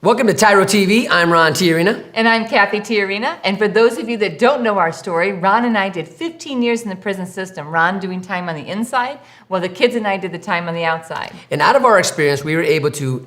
Welcome to TYRO TV. I'm Ron TYRO. And I'm Cathy TYRO. And for those of you that don't know our story, Ron and I did 15 years in the prison system. Ron doing time on the inside, while the kids and I did the time on the outside. And out of our experience, we were able to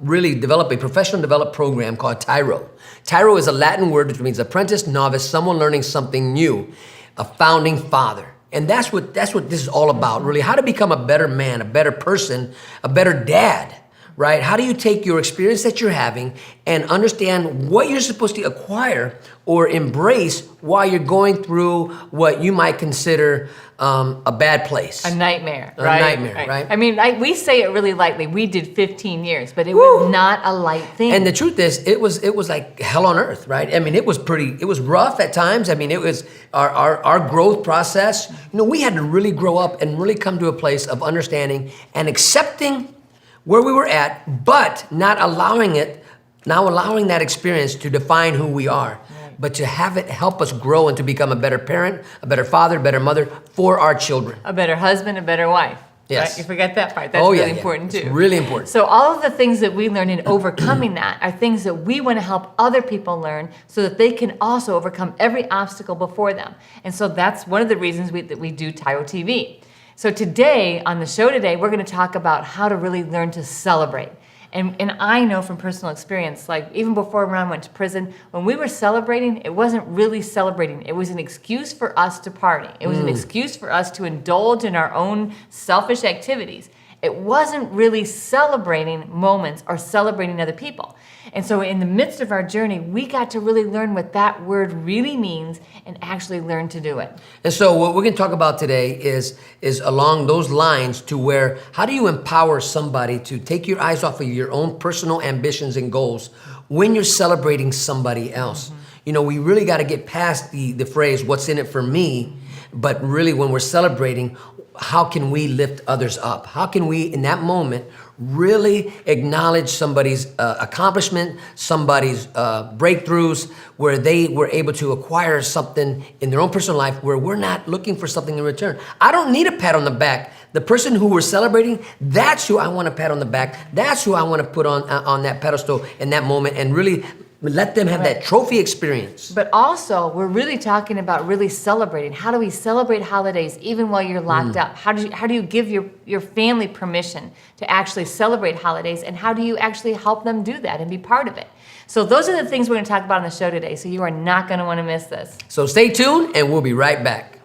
really develop a professional developed program called TYRO. TYRO is a Latin word which means apprentice, novice, someone learning something new, a founding father. And that's what this is all about, really. How to become a better man, a better person, a better dad. Right? How do you take your experience that you're having and understand what you're supposed to acquire or embrace while you're going through what you might consider a bad place? A nightmare, right? A nightmare, right? I mean, we say it really lightly. We did 15 years, but it was not a light thing. And the truth is, it was like hell on earth, right? I mean, it was rough at times. I mean, it was our growth process. You know, we had to really grow up and really come to a place of understanding and accepting where we were at, but not allowing that experience to define who we are, but to have it help us grow and to become a better parent, a better father, a better mother for our children. A better husband, a better wife. Yes. Right? You forget that part. That's really important too. It's really important. So all of the things that we learn in overcoming that are things that we want to help other people learn so that they can also overcome every obstacle before them. And so that's one of the reasons that we do TYRO TV. So today, on the show today, we're going to talk about how to really learn to celebrate. And I know from personal experience, like even before Ron went to prison, when we were celebrating, it wasn't really celebrating. It was an excuse for us to party. It was an excuse for us to indulge in our own selfish activities. It wasn't really celebrating moments or celebrating other people. And so in the midst of our journey, we got to really learn what that word really means and actually learn to do it. And so what we're going to talk about today is along those lines to where, how do you empower somebody to take your eyes off of your own personal ambitions and goals when you're celebrating somebody else? You know, we really got to get past the phrase, what's in it for me? But really when we're celebrating, how can we lift others up? How can we, in that moment, really acknowledge somebody's accomplishment, somebody's breakthroughs, where they were able to acquire something in their own personal life where we're not looking for something in return. I don't need a pat on the back. The person who we're celebrating, that's who I want to pat on the back. That's who I want to put on that pedestal in that moment and really let them have that trophy experience. But also, we're really talking about really celebrating. How do we celebrate holidays even while you're locked up? How do you give your family permission to actually celebrate holidays? And how do you actually help them do that and be part of it? So those are the things we're going to talk about on the show today. So you are not going to want to miss this. So stay tuned and we'll be right back.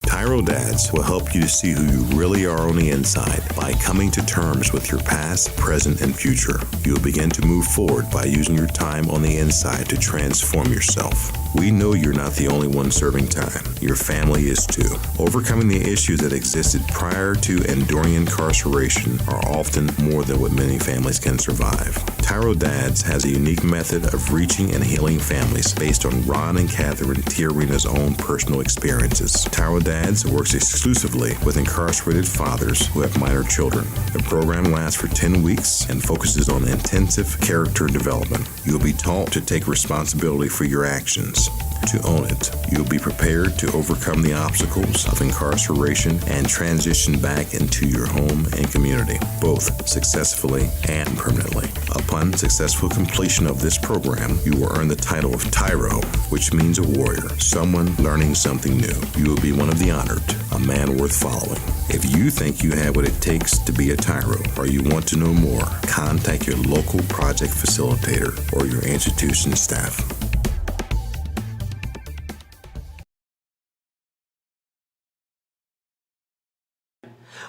TYRO Dads will help you to see who you really are on the inside by coming to terms with your past, present, and future. You'll begin to move forward by using your time on the inside to transform yourself. We know you're not the only one serving time. Your family is too. Overcoming the issues that existed prior to and during incarceration are often more than what many families can survive. TYRO Dads has a unique method of reaching and healing families based on Ron and Catherine TYRO's own personal experiences. TYRO Dads works exclusively with incarcerated fathers who have minor children. The program lasts for 10 weeks and focuses on intensive character development. You'll be taught to take responsibility for your actions, to own it. You'll be prepared to overcome the obstacles of incarceration and transition back into your home and community, both successfully and permanently. Upon successful completion of this program, you will earn the title of TYRO, which means a warrior, someone learning something new. You will be one of the honored, a man worth following. If you think you have what it takes to be a TYRO, or you want to know more, contact your local project facilitator or your institution staff.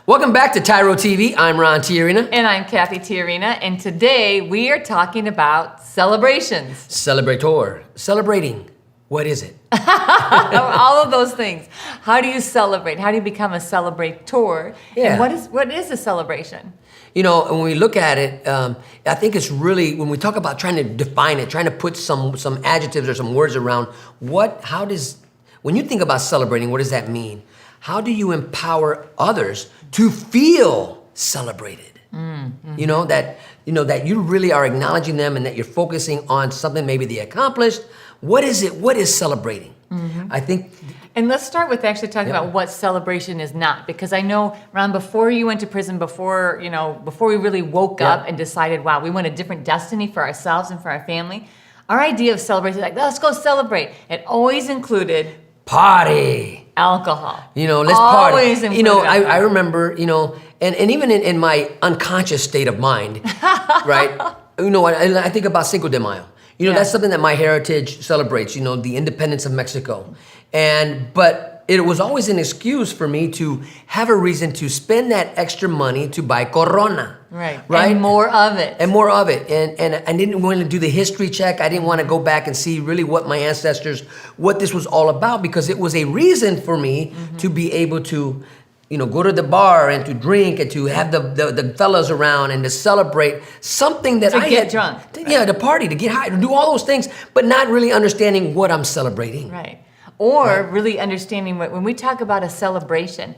Welcome back to TYRO TV. I'm Ron TYRO. And I'm Cathy TYRO. And today we are talking about celebrations. Celebrator. Celebrating. What is it? All of those things. How do you celebrate? How do you become a celebrator? Yeah. And what is a celebration? You know, when we look at it, I think it's really, when we talk about trying to define it, trying to put some adjectives or some words around when you think about celebrating, what does that mean? How do you empower others to feel celebrated? You know, that you really are acknowledging them and that you're focusing on something maybe they accomplished. What is it? What is celebrating? I think And let's start with actually talking Yeah. about what celebration is not, because I know, Ron, before you went to prison, before we really woke Yeah. up and decided, wow, we want a different destiny for ourselves and for our family, our idea of celebration, like, let's go celebrate, it always included Party. alcohol. Let's Always party. included I alcohol. remember, and even in my unconscious state of mind, right? I think about Cinco de Mayo. Yeah. That's something that my heritage celebrates, the independence of Mexico. But it was always an excuse for me to have a reason to spend that extra money to buy Corona. Right. Right. And more of it. And more of it. And I didn't want to do the history check. I didn't want to go back and see really what my ancestors, what this was all about, because it was a reason for me to be able to, go to the bar and to drink and to have the fellas around and to celebrate something that To I get had. drunk. Yeah, to party, to get high, to do all those things, but not really understanding what I'm celebrating. Right. Or really understanding when we talk about a celebration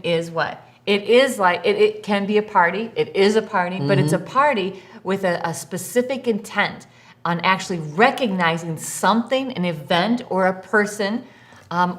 is what? It is like, it can be a party, it is a party, but it's a party with a specific intent on actually recognizing something, an event or a person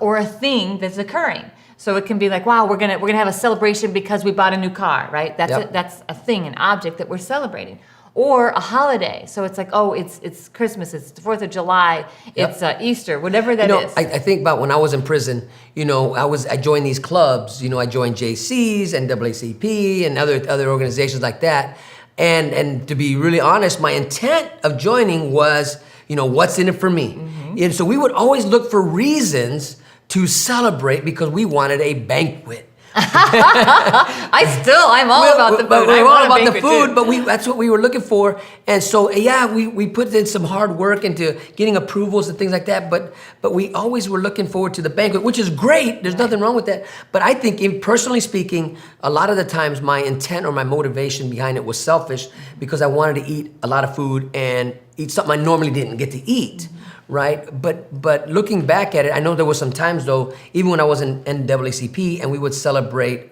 or a thing that's occurring. So it can be like, wow, we're gonna have a celebration because we bought a new car, right? That's a thing, an object that we're celebrating. Or a holiday. So it's like, oh, it's Christmas, it's the 4th of July, it's Easter, whatever that is. I think about when I was in prison, I joined these clubs, I joined JC's and NAACP and other organizations like that. And to be really honest, my intent of joining was, what's in it for me? And so we would always look for reasons to celebrate because we wanted a banquet. I'm all about the food. But I we're want all a about the banquet food, too. but that's what we were looking for. And so, we put in some hard work into getting approvals and things like that. But we always were looking forward to the banquet, which is great. There's nothing wrong with that. But I think, personally speaking, a lot of the times my intent or my motivation behind it was selfish because I wanted to eat a lot of food and eat something I normally didn't get to eat. Right, but looking back at it, I know there were some times though, even when I was in NAACP and we would celebrate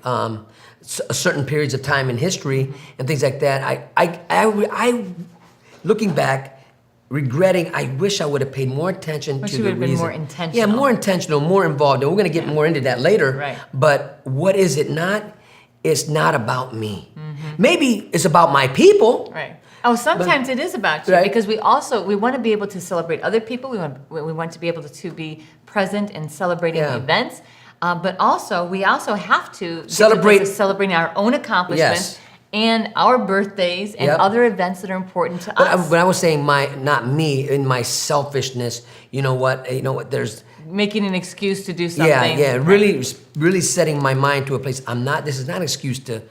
certain periods of time in history and things like that. I looking back, regretting. I wish I would have paid more attention Wish to you the would have been reason. more intentional. Yeah, more intentional, more involved, and we're going to get more into that later. Right. But what is it not? It's not about me. Maybe it's about my people. Right. Oh, sometimes it is about you Right. because we want to be able to celebrate other people. We want to be able to be present in celebrating Yeah. events, but we also have to get to the Celebrate- place of celebrating our own accomplishments Yes. and our birthdays and Yep. other events that are important to But us. when I was saying not me, in my selfishness, you know what? There's Making an excuse to do something. yeah, really setting my mind to a place. This is not an excuse to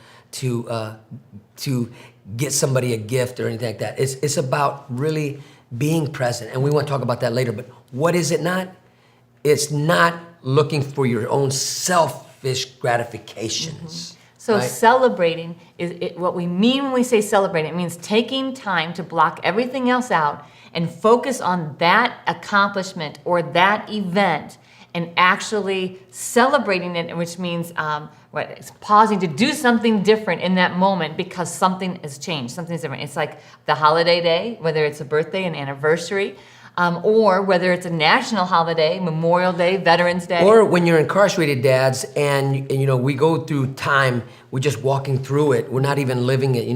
get somebody a gift or anything like that. It's about really being present, and we want to talk about that later. But what is it not? It's not looking for your own selfish gratifications. So right? celebrating what we mean when we say celebrating. It means taking time to block everything else out and focus on that accomplishment or that event and actually celebrating it, which means it's pausing to do something different in that moment because something has changed, something's different. It's like the holiday day, whether it's a birthday, an anniversary, or whether it's a national holiday, Memorial Day, Veterans Day. Or when you're incarcerated, dads, and we go through time, we're just walking through it. We're not even living it,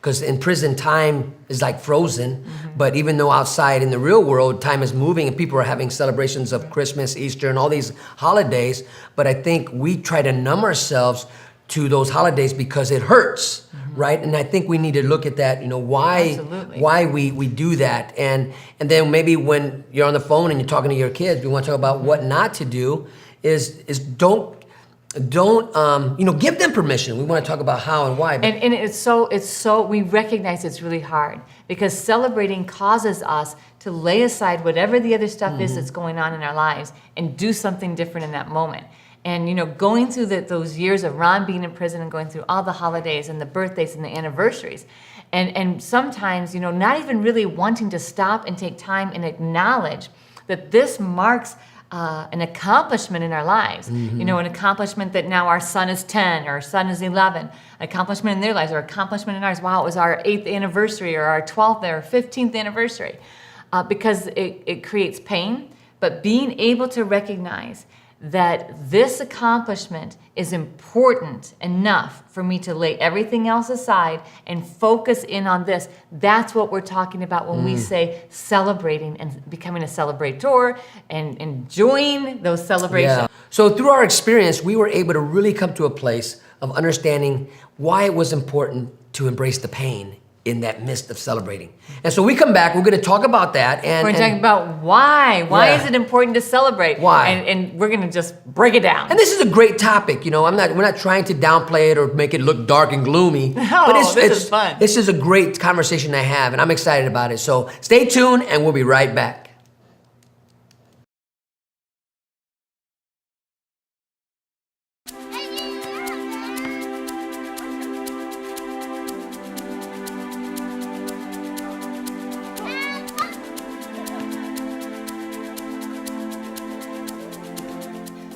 because in prison time is like frozen. But even though outside in the real world time is moving and people are having celebrations of Christmas, Easter, and all these holidays, but I think we try to numb ourselves to those holidays because it hurts, right? And I think we need to look at that, Absolutely. why we do that. And then maybe when you're on the phone and you're talking to your kids, we want to talk about what not to do is don't give them permission. We want to talk about how and why. But And it's so we recognize it's really hard because celebrating causes us to lay aside whatever the other stuff is that's going on in our lives and do something different in that moment. And going through those years of Ron being in prison and going through all the holidays and the birthdays and the anniversaries, and sometimes not even really wanting to stop and take time and acknowledge that this marks an accomplishment in our lives. An accomplishment that now our son is 10 or our son is 11, an accomplishment in their lives or accomplishment in ours. Wow, it was our 8th anniversary or our 12th or 15th anniversary. Because it creates pain, but being able to recognize that this accomplishment is important enough for me to lay everything else aside and focus in on this. That's what we're talking about when we say celebrating and becoming a celebrator and enjoying those celebrations. Yeah. So through our experience, we were able to really come to a place of understanding why it was important to embrace the pain in that midst of celebrating. And so we come back, we're gonna talk about that. We're talking about why. Why Yeah. is it important to celebrate? Why? And we're gonna just break it down. And this is a great topic, you know. We're not trying to downplay it or make it look dark and gloomy. No, this is fun. This is a great conversation to have, and I'm excited about it. So stay tuned, and we'll be right back.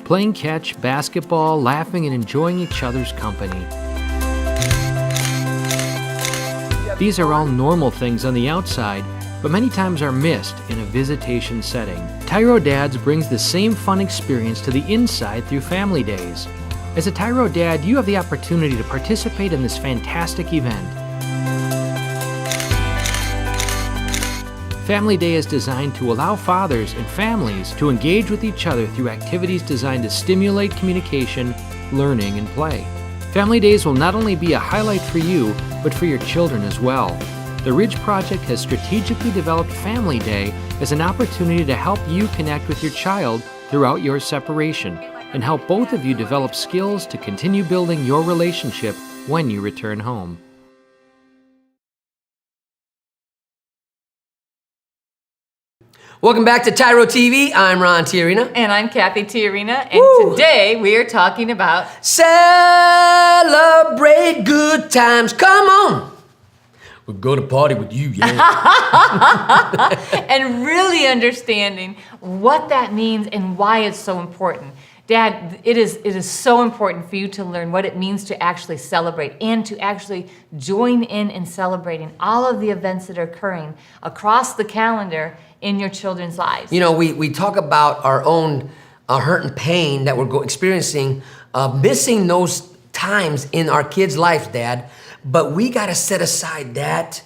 Playing catch, basketball, laughing, and enjoying each other's company. These are all normal things on the outside, but many times are missed in a visitation setting. TYRO Dads brings the same fun experience to the inside through Family Days. As a TYRO Dad, you have the opportunity to participate in this fantastic event. Family Day is designed to allow fathers and families to engage with each other through activities designed to stimulate communication, learning, and play. Family Days will not only be a highlight for you, but for your children as well. The Ridge Project has strategically developed Family Day as an opportunity to help you connect with your child throughout your separation and help both of you develop skills to continue building your relationship when you return home. Welcome back to TYRO TV. I'm Ron TYRO. And I'm Cathy TYRO, and Woo! today we are talking about Celebrate good times. Come on. We're going to party with you, yeah. and really understanding what that means and why it's so important. Dad, it is so important for you to learn what it means to actually celebrate and to actually join in celebrating all of the events that are occurring across the calendar in your children's lives. You know, we talk about our own hurt and pain that we're experiencing, missing those times in our kids' lives, Dad. But we got to set aside that.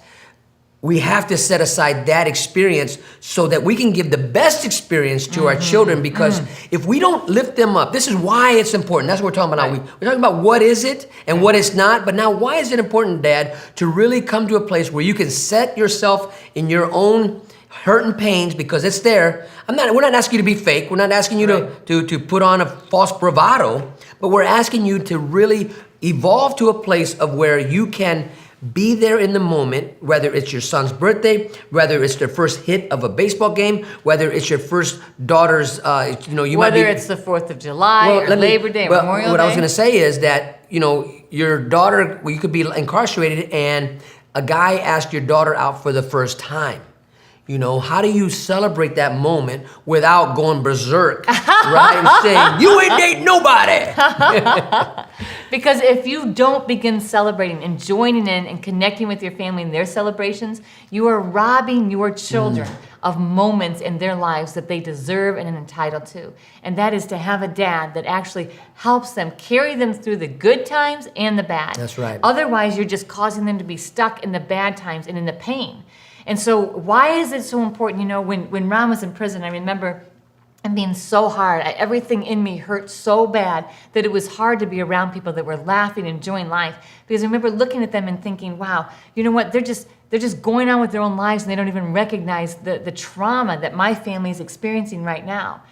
We have to set aside that experience so that we can give the best experience to our children, because if we don't lift them up, this is why it's important. That's what we're talking about now. We're talking about what is it and what it's not, but now why is it important, Dad, to really come to a place where you can set yourself in your own hurt and pains, because it's there. We're not asking you to be fake. We're not asking you to put on a false bravado, but we're asking you to really evolve to a place of where you can be there in the moment, whether it's your son's birthday, whether it's their first hit of a baseball game, whether it's your first daughter's, whether it's the 4th of July or Labor Day, Memorial Day. What I was gonna say is that, your daughter, you could be incarcerated and a guy asked your daughter out for the first time. How do you celebrate that moment without going berserk, right? And saying, you ain't dating nobody. Because if you don't begin celebrating and joining in and connecting with your family in their celebrations, you are robbing your children of moments in their lives that they deserve and are entitled to. And that is to have a dad that actually helps them carry them through the good times and the bad. That's right. Otherwise, you're just causing them to be stuck in the bad times and in the pain. And so why is it so important? When Ron was in prison, I remember him being so hard. Everything in me hurt so bad that it was hard to be around people that were laughing and enjoying life. Because I remember looking at them and thinking, wow, you know what? They're just going on with their own lives and they don't even recognize the trauma that my family is experiencing right now.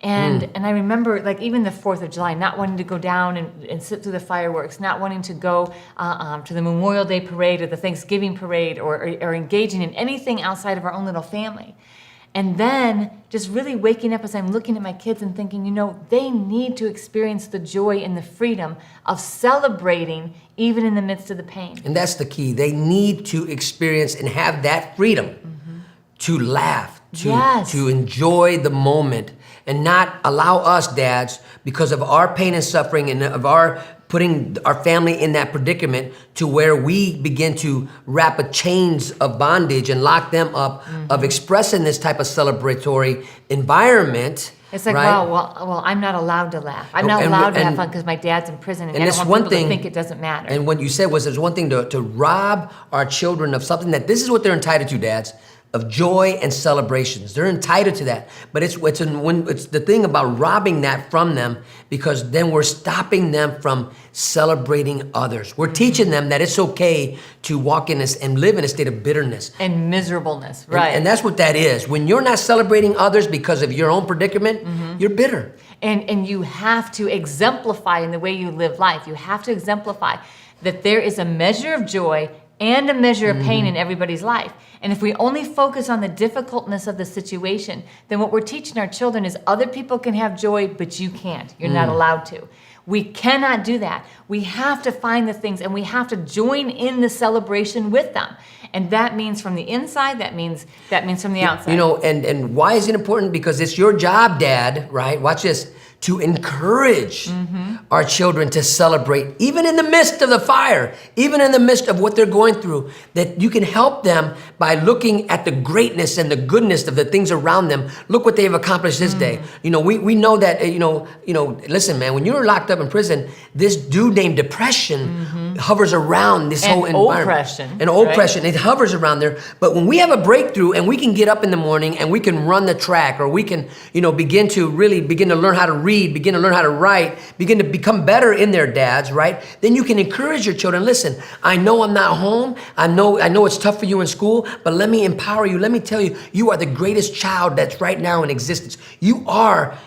And I remember, even the 4th of July, not wanting to go down and sit through the fireworks, not wanting to go to the Memorial Day parade or the Thanksgiving parade or engaging in anything outside of our own little family. And then just really waking up as I'm looking at my kids and thinking, they need to experience the joy and the freedom of celebrating even in the midst of the pain. And that's the key. They need to experience and have that freedom to laugh, to enjoy the moment, and not allow us, dads, because of our pain and suffering and of our putting our family in that predicament to where we begin to wrap a chains of bondage and lock them up of expressing this type of celebratory environment. It's like, right? well, I'm not allowed to laugh. I'm not allowed to have fun because my dad's in prison, and I don't want people to think it doesn't matter. And what you said was there's one thing to rob our children of something that this is what they're entitled to, dads, of joy and celebrations. They're entitled to that. But it's the thing about robbing that from them, because then we're stopping them from celebrating others. We're teaching them that it's okay to walk in this and live in a state of bitterness. And miserableness, right. And that's what that is. When you're not celebrating others because of your own predicament, you're bitter. And you have to exemplify in the way you live life. You have to exemplify that there is a measure of joy and a measure of pain in everybody's life. And if we only focus on the difficultness of the situation, then what we're teaching our children is other people can have joy, but you can't. You're not allowed to. We cannot do that. We have to find the things, and we have to join in the celebration with them. And that means from the inside, that means from the outside. You know, and why is it important? Because it's your job, Dad, right? Watch this. To encourage our children to celebrate, even in the midst of the fire, even in the midst of what they're going through, that you can help them by looking at the greatness and the goodness of the things around them. Look what they've accomplished this day. You know, we know that, listen, man, when you're locked up in prison, this dude named depression hovers around this whole environment. And oppression, right? It hovers around there. But when we have a breakthrough and we can get up in the morning and we can run the track, or we can, begin to learn how to read, begin to learn how to write, begin to become better in their dads, right? Then you can encourage your children. Listen, I know I'm not home. I know it's tough for you in school, but let me empower you. Let me tell you, you are the greatest child that's right now in existence. You are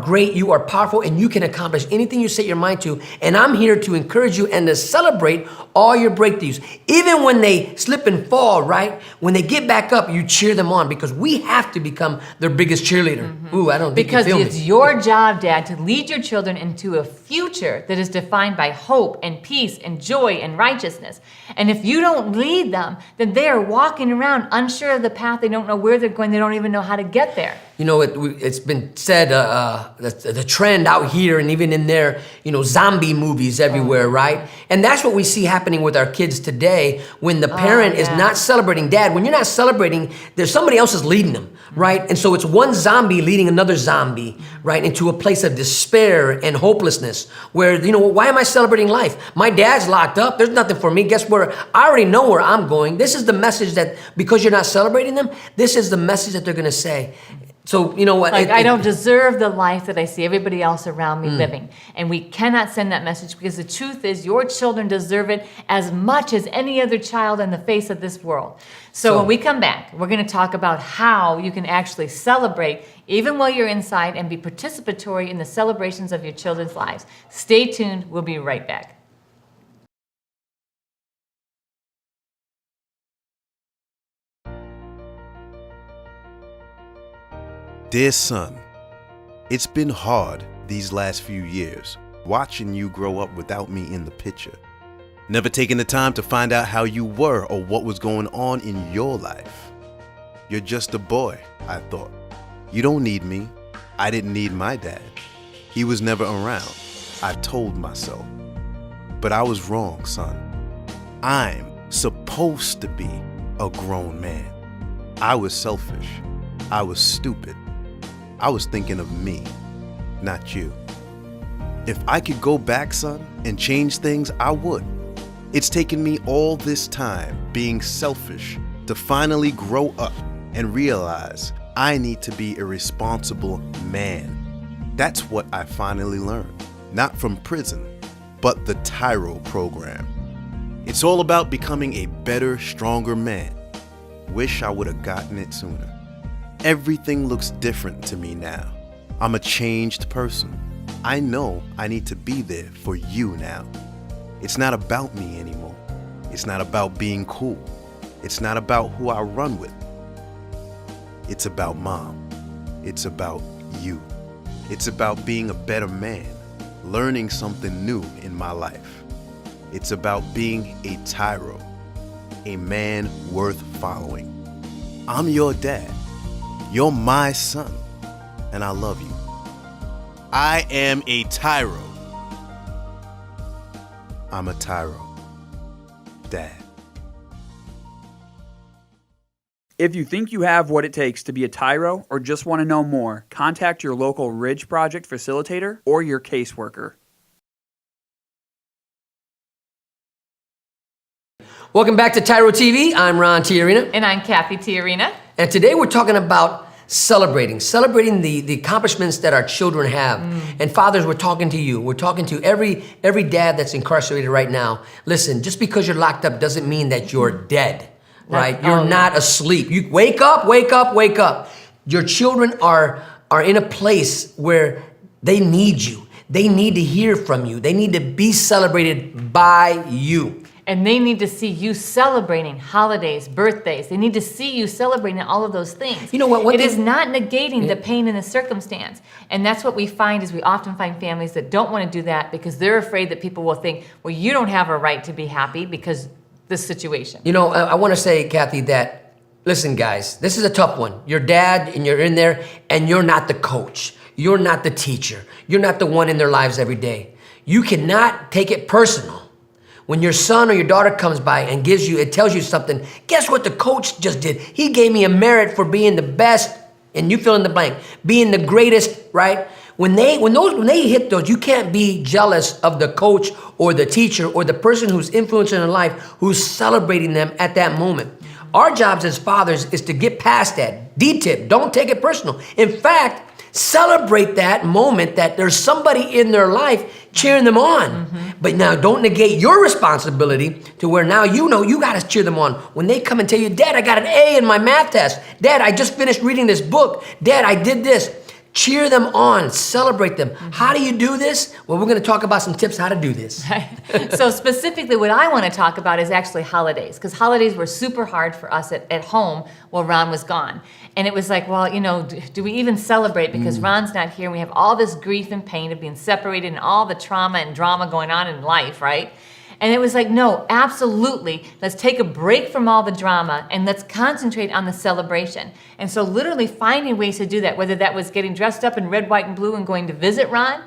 great, you are powerful, and you can accomplish anything you set your mind to. And I'm here to encourage you and to celebrate all your breakthroughs. Even when they slip and fall, right? When they get back up, you cheer them on, because we have to become their biggest cheerleader. Ooh, I don't think because you feel it's me. your job, Dad, to lead your children into a future that is defined by hope and peace and joy and righteousness. And if you don't lead them, then they are walking around unsure of the path. They don't know where they're going. They don't even know how to get there. You know, it's been said, the trend out here and even in there, zombie movies everywhere, right? And that's what we see happening with our kids today when the parent is not celebrating. Dad, when you're not celebrating, there's somebody else is leading them, right? And so it's one zombie leading another zombie, right? Into a place of despair and hopelessness where, why am I celebrating life? My dad's locked up. There's nothing for me. Guess where? I already know where I'm going. This is the message that, because you're not celebrating them, this is the message that they're going to say. So, you know what? I don't deserve the life that I see everybody else around me living. And we cannot send that message, because the truth is your children deserve it as much as any other child on the face of this world. So when we come back, we're going to talk about how you can actually celebrate even while you're inside and be participatory in the celebrations of your children's lives. Stay tuned. We'll be right back. Dear son, it's been hard these last few years, watching you grow up without me in the picture. Never taking the time to find out how you were or what was going on in your life. You're just a boy, I thought. You don't need me. I didn't need my dad. He was never around, I told myself. But I was wrong, son. I'm supposed to be a grown man. I was selfish. I was stupid. I was thinking of me, not you. If I could go back, son, and change things, I would. It's taken me all this time being selfish to finally grow up and realize I need to be a responsible man. That's what I finally learned, not from prison, but the TYRO program. It's all about becoming a better, stronger man. Wish I would have gotten it sooner. Everything looks different to me now. I'm a changed person. I know I need to be there for you now. It's not about me anymore. It's not about being cool. It's not about who I run with. It's about Mom. It's about you. It's about being a better man, learning something new in my life. It's about being a TYRO, a man worth following. I'm your dad. You're my son, and I love you. I am a TYRO. I'm a TYRO. Dad. If you think you have what it takes to be a TYRO or just want to know more, contact your local Ridge Project facilitator or your caseworker. Welcome back to TYRO TV. I'm Ron TYRO. And I'm Cathy TYRO. And today we're talking about celebrating the accomplishments that our children have. And fathers, we're talking to you. We're talking to every dad that's incarcerated right now. Listen, just because you're locked up doesn't mean that you're dead, right? You're not asleep. You wake up, wake up, wake up. Your children are in a place where they need you. They need to hear from you. They need to be celebrated by you. And they need to see you celebrating holidays, birthdays. They need to see you celebrating all of those things. You know what? It is not negating the pain and the circumstance. And that's what we find is we often find families that don't want to do that because they're afraid that people will think, well, you don't have a right to be happy because this situation. You know, I want to say, Cathy, that, listen, guys, this is a tough one. You're dad and you're in there and you're not the coach. You're not the teacher. You're not the one in their lives every day. You cannot take it personal. When your son or your daughter comes by and it tells you something, guess what the coach just did? He gave me a merit for being the best, and you fill in the blank, being the greatest, right? When they hit those, you can't be jealous of the coach or the teacher or the person who's influencing their life, who's celebrating them at that moment. Our jobs as fathers is to get past that. D-tip, don't take it personal. In fact, celebrate that moment that there's somebody in their life cheering them on. But now don't negate your responsibility to where now you know you got to cheer them on. When they come and tell you, Dad, I got an A in my math test. Dad, I just finished reading this book. Dad, I did this. Cheer them on, celebrate them. How do you do this? Well, we're gonna talk about some tips how to do this. So specifically what I want to talk about is actually holidays, because holidays were super hard for us at home while Ron was gone. And it was like, well, you know, do we even celebrate because Ron's not here and we have all this grief and pain of being separated and all the trauma and drama going on in life, right? And it was like, no, absolutely. Let's take a break from all the drama and let's concentrate on the celebration. And so literally finding ways to do that, whether that was getting dressed up in red, white, and blue and going to visit Ron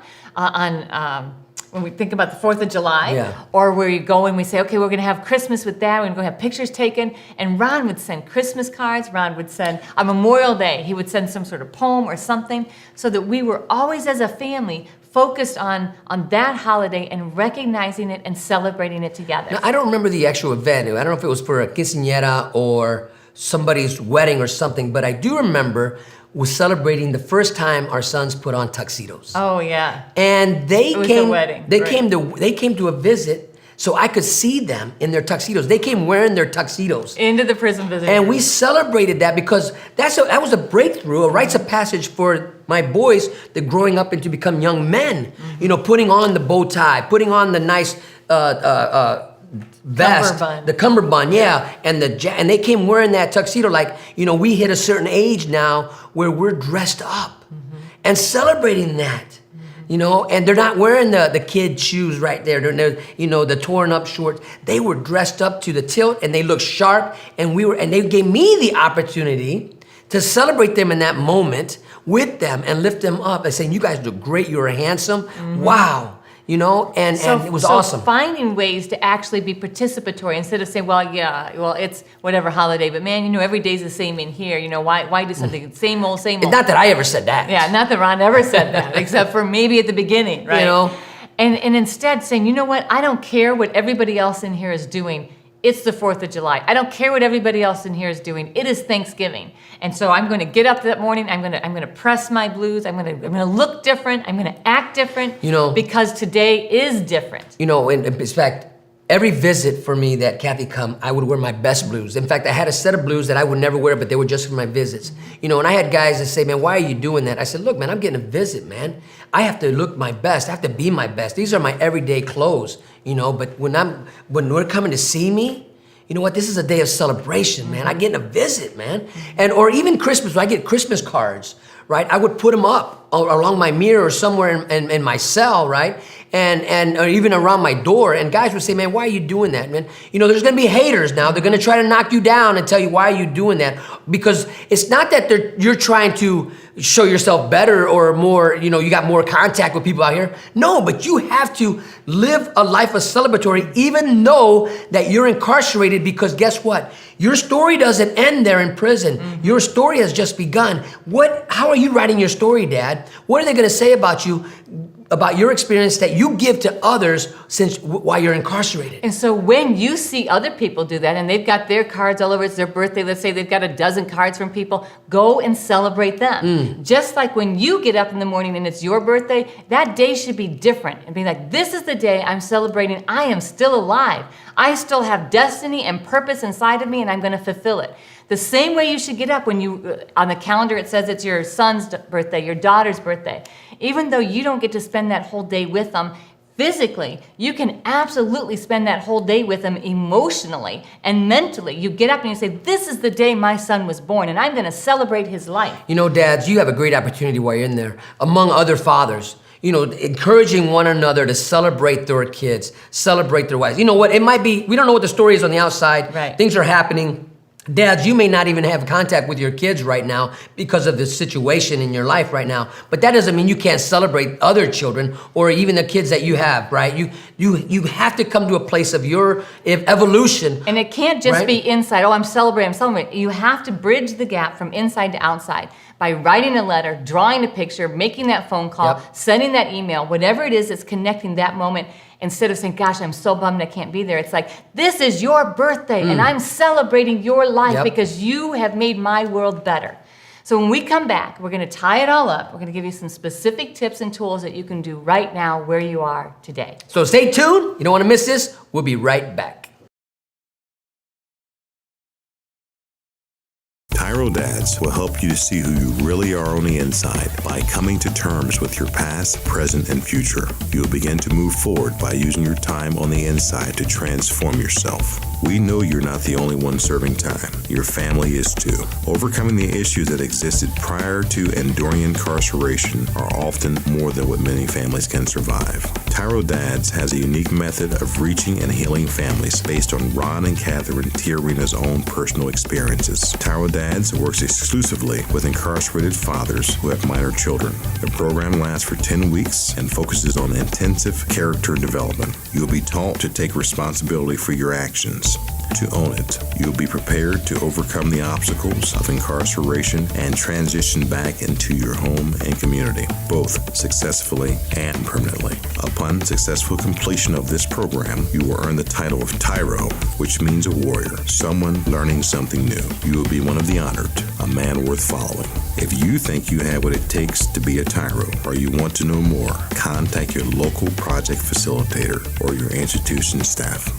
when we think about the 4th of July, or where you go and we say, okay, we're gonna have Christmas with Dad, we're gonna go have pictures taken, and Ron would send Christmas cards, Ron would send, on Memorial Day, he would send some sort of poem or something, so that we were always as a family focused on that holiday and recognizing it and celebrating it together. Now, I don't remember the actual event. I don't know if it was for a quinceañera or somebody's wedding or something, but I do remember was celebrating the first time our sons put on tuxedos. Oh yeah. And they It was came a wedding. they Right. came to a visit so I could see them in their tuxedos. They came wearing their tuxedos. Into the prison visit. And we celebrated that because that was a breakthrough, a rites of passage for my boys that growing up and to become young men. You know, putting on the bow tie, putting on the nice vest, Cummerbund. the cummerbund, and and they came wearing that tuxedo. Like, you know, we hit a certain age now where we're dressed up and celebrating that. You know, and they're not wearing the kid shoes right there. They're, you know, the torn up shorts. They were dressed up to the tilt and they looked sharp. And they gave me the opportunity to celebrate them in that moment with them and lift them up and saying, you guys look great. You're handsome. Wow. You know, and it was awesome. Finding ways to actually be participatory instead of saying, well, it's whatever holiday, but man, you know, every day's the same in here. You know, why do something? Same old, same old. Not that I ever said that. Yeah, not that Ron ever said that, except for maybe at the beginning, right? You know? And instead saying, you know what, I don't care what everybody else in here is doing. It's the 4th of July. I don't care what everybody else in here is doing. It is Thanksgiving. And so I'm going to get up that morning. I'm going to press my blues. I'm going to look different. I'm going to act different. You know, because today is different. You know, in fact, every visit for me that Cathy come, I would wear my best blues. In fact, I had a set of blues that I would never wear, but they were just for my visits. You know, and I had guys that say, man, why are you doing that? I said, look, man, I'm getting a visit, man. I have to look my best. I have to be my best. These are my everyday clothes, you know, but when we're coming to see me, you know what? This is a day of celebration, man. I get a visit, man. Or even Christmas, when I get Christmas cards, right? I would put them up along my mirror or somewhere in my cell, right? And or even around my door, and guys would say, man, why are you doing that, man? You know, there's gonna be haters now. They're gonna try to knock you down and tell you, why are you doing that? Because it's not that you're trying to show yourself better or more, you know, you got more contact with people out here. No, but you have to live a life of celebratory, even though that you're incarcerated, because guess what? Your story doesn't end there in prison. Mm-hmm. Your story has just begun. How are you writing your story, Dad? What are they gonna say about you, about your experience that you give to others while you're incarcerated? And so when you see other people do that and they've got their cards all over, it's their birthday, let's say they've got a dozen cards from people, go and celebrate them. Just like when you get up in the morning and it's your birthday, that day should be different and be like, this is the day I'm celebrating. I am still alive. I still have destiny and purpose inside of me, and I'm going to fulfill it. The same way you should get up when on the calendar it says it's your son's birthday, your daughter's birthday. Even though you don't get to spend that whole day with them physically, you can absolutely spend that whole day with them emotionally and mentally. You get up and you say, this is the day my son was born, and I'm going to celebrate his life. You know, dads, you have a great opportunity while you're in there, among other fathers. You know, encouraging one another to celebrate their kids, celebrate their wives. You know what, it might be, we don't know what the story is on the outside. Right. Things are happening. Dads, you may not even have contact with your kids right now because of the situation in your life right now. But that doesn't mean you can't celebrate other children or even the kids that you have, right? You have to come to a place of your evolution. And it can't just right? be inside, oh, I'm celebrating. You have to bridge the gap from inside to outside by writing a letter, drawing a picture, making that phone call, sending that email, whatever it is that's connecting that moment. Instead of saying, gosh, I'm so bummed I can't be there. It's like, this is your birthday and I'm celebrating your life because you have made my world better. So when we come back, we're going to tie it all up. We're going to give you some specific tips and tools that you can do right now where you are today. So stay tuned. You don't want to miss this. We'll be right back. TYRO Dads will help you to see who you really are on the inside by coming to terms with your past, present, and future. You'll begin to move forward by using your time on the inside to transform yourself. We know you're not the only one serving time. Your family is too. Overcoming the issues that existed prior to and during incarceration are often more than what many families can survive. TYRO Dads has a unique method of reaching and healing families based on Ron and Catherine TYRO's own personal experiences. TYRO Dads works exclusively with incarcerated fathers who have minor children. The program lasts for 10 weeks and focuses on intensive character development. You'll be taught to take responsibility for your actions, to own it. You'll be prepared to overcome the obstacles of incarceration and transition back into your home and community, both successfully and permanently. Upon successful completion of this program, you will earn the title of TYRO, which means a warrior, someone learning something new. You will be one of the honored, a man worth following. If you think you have what it takes to be a TYRO, or you want to know more, contact your local project facilitator or your institution staff.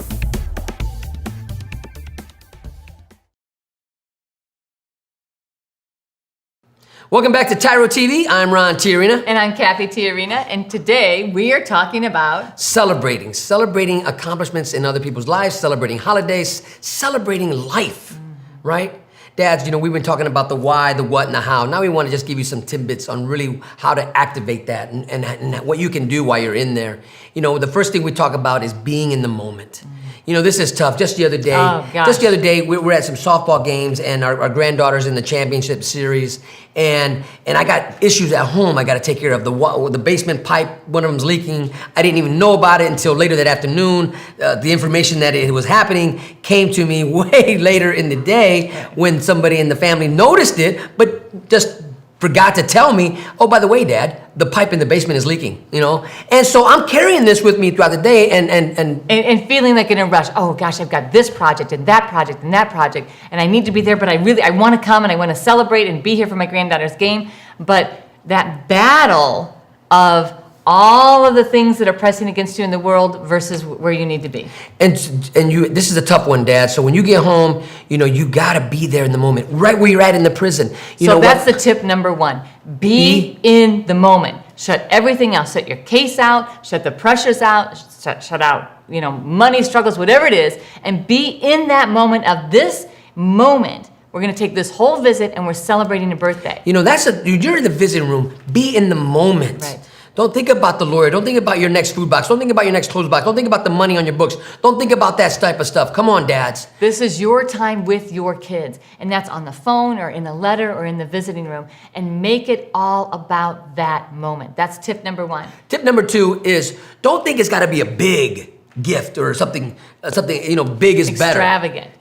Welcome back to TYRO TV. I'm Ron TYRO. And I'm Cathy TYRO, and today we are talking about Celebrating accomplishments in other people's lives, celebrating holidays, celebrating life, right? Dads, you know, we've been talking about the why, the what, and the how. Now we want to just give you some tidbits on really how to activate that and what you can do while you're in there. You know, the first thing we talk about is being in the moment. You know, this is tough. Just the other day, we were at some softball games, and our granddaughter's in the championship series, and I got issues at home I got to take care of. The basement pipe, one of them's leaking. I didn't even know about it until later that afternoon. The information that it was happening came to me way later in the day when somebody in the family noticed it, but just forgot to tell me, oh, by the way, Dad, the pipe in the basement is leaking, you know? And so I'm carrying this with me throughout the day and feeling like in a rush. Oh gosh, I've got this project and that project and that project, and I need to be there, but I want to come and I want to celebrate and be here for my granddaughter's game. But that battle of all of the things that are pressing against you in the world versus where you need to be. And this is a tough one, Dad. So when you get home, you know, you got to be there in the moment, right where you're at in the prison. So that's the tip number one. Be in the moment. Shut everything else. Shut your case out. Shut the pressures out. Shut out, money struggles, whatever it is, and be in that moment of this moment We're going to take this whole visit and we're celebrating a birthday. You know, you're in the visiting room, be in the moment. Right. Don't think about the lawyer. Don't think about your next food box. Don't think about your next clothes box. Don't think about the money on your books. Don't think about that type of stuff. Come on, dads. This is your time with your kids, and that's on the phone or in a letter or in the visiting room, and make it all about that moment. That's tip number 1. Tip number 2 is don't think it's got to be a big gift or something, big is better. Extravagant.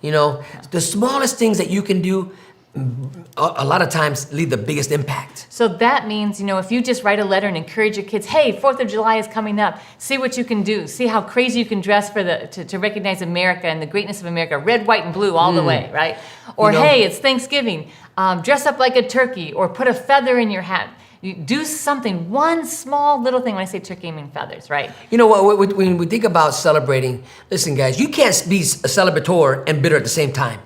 The smallest things that you can do a lot of times leave the biggest impact. So that means, if you just write a letter and encourage your kids, hey, 4th of July is coming up. See what you can do. See how crazy you can dress to recognize America and the greatness of America. Red, white, and blue all the way, right? Or, hey, it's Thanksgiving. Dress up like a turkey or put a feather in your hat. You do something, one small little thing. When I say turkey, I mean feathers, right? You know what? When we think about celebrating, listen, guys, you can't be a celebrator and bitter at the same time.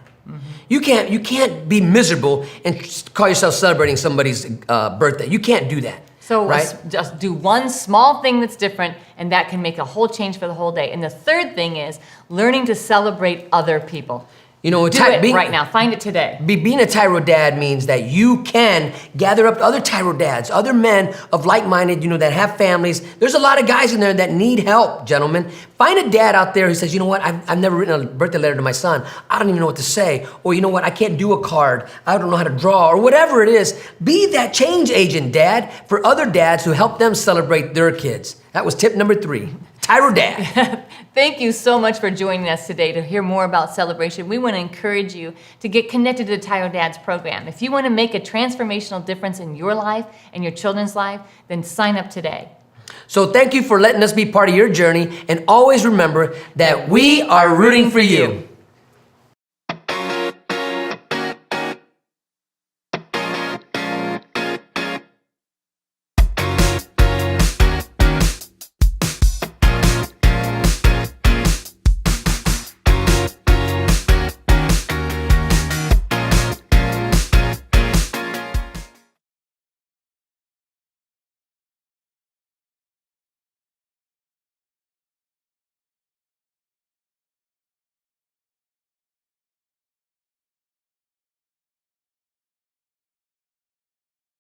You can't be miserable and call yourself celebrating somebody's birthday. You can't do that. So right? Just do one small thing that's different, and that can make a whole change for the whole day. And the third thing is learning to celebrate other people. Do it right now. Find it today. Being a TYRO dad means that you can gather up other TYRO dads, other men of like-minded, that have families. There's a lot of guys in there that need help, gentlemen. Find a dad out there who says, you know what, I've never written a birthday letter to my son. I don't even know what to say. Or you know what, I can't do a card. I don't know how to draw, or whatever it is. Be that change agent, dad, for other dads who help them celebrate their kids. That was tip number 3. TYRO dad. Thank you so much for joining us today to hear more about celebration. We want to encourage you to get connected to the TYRO Dads program. If you want to make a transformational difference in your life and your children's life, then sign up today. So thank you for letting us be part of your journey, and always remember that we are rooting for you.